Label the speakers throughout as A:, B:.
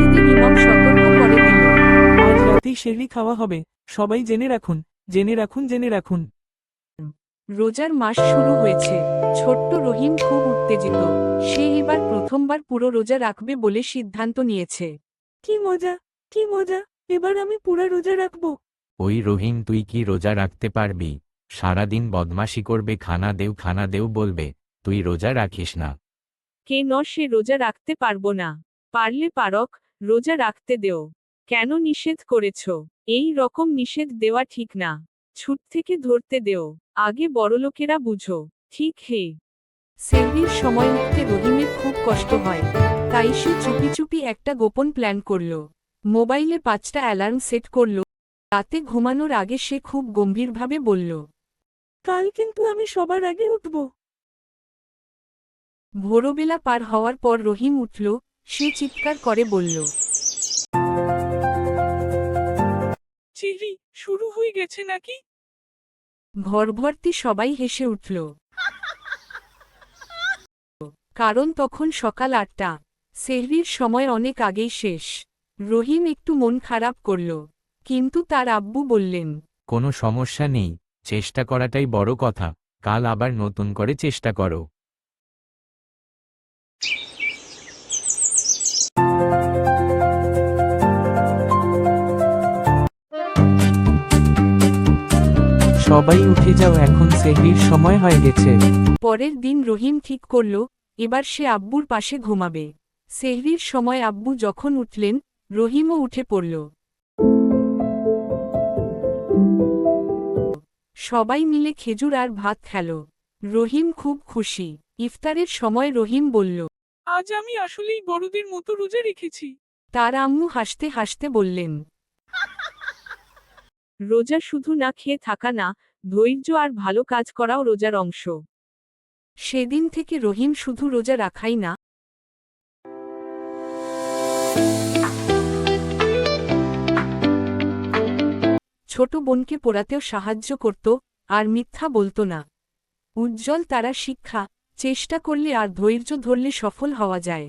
A: মসজিদের ইমাম সতর্ক করে দিল।
B: আজ রাতেই সেহরি খাওয়া হবে, সবাই জেনে রাখুন, জেনে রাখুন, জেনে রাখুন।
A: রোজার মাস শুরু হয়েছে। ছোট্ট রহিম খুব উত্তেজিত। সে এবার প্রথমবার পুরো রোজা রাখবে বলে সিদ্ধান্ত নিয়েছে।
B: কি মজা, কি মজা, এবার আমি পুরা রোজা রাখবো।
C: ওই রহিম, তুই কি রোজা রাখতে পারবি? সারাদিন বদমাশি করবে, খানা দেও বলবে, তুই রোজা রাখিস না।
A: কেন সে রোজা রাখতে পারবো না? পারলে পারক, রোজা রাখতে দেও। কেন নিষেধ করেছ? এই রকম নিষেধ দেওয়া ঠিক না। ছুট থেকে ধরতে দেও, আগে বড়লোকেরা বুঝো। ঠিক হে। সেহরির সময় উঠতে রহিমের খুব কষ্ট হয়। তাই সে চুপি চুপি একটা গোপন প্ল্যান করল। মোবাইলে 5টা অ্যালার্ম সেট করল। রাতে ঘুমানোর আগে সে খুব গম্ভীরভাবে বলল,
B: কাল কিন্তু আমি সবার আগে উঠব।
A: ভোরবেলা পার হওয়ার পর রহিম উঠল। সে চিৎকার করে বলল,
B: সেহরি শুরু হয়ে গেছে নাকি?
A: ঘরভর্তি সবাই হেসে উঠল। কারণ তখন সকাল 8টা। সেহরির সময় অনেক আগেই শেষ। রহিম একটু মন খারাপ করল, কিন্তু তার আব্বু বললেন,
C: কোনো সমস্যা নেই, চেষ্টা করাটাই বড় কথা। কাল আবার নতুন করে চেষ্টা করো।
B: সবাই উঠে যাও, এখন সেহরির সময় হয়ে গেছে।
A: পরের দিন রহিম ঠিক করল, এবার সে আব্বুর পাশে ঘুমাবে। সেহরির সময় আব্বু যখন উঠলেন, রহিমও উঠে পড়ল। সবাই মিলে খেজুর আর ভাত খেল। রহিম খুব খুশি। ইফতারের সময় রহিম বলল,
B: আজ আমি আসলেই বড়দের মতো রোজা রেখেছি।
A: তার আম্মু হাসতে হাসতে বললেন, রোজা শুধু না খেয়ে থাকা না, ধৈর্য আর ভালো কাজ করাও রোজার অংশ। সেদিন থেকে রহিম শুধু রোজা রাখাই না, ছোট বোনকে পড়াতেও সাহায্য করত, আর মিথ্যা বলতো না। উজ্জ্বল তারা শিক্ষা, চেষ্টা করলে আর ধৈর্য ধরলে সফল হওয়া যায়।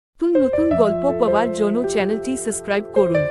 A: নতুন নতুন গল্প পাওয়ার জন্য চ্যানেলটি সাবস্ক্রাইব করুন।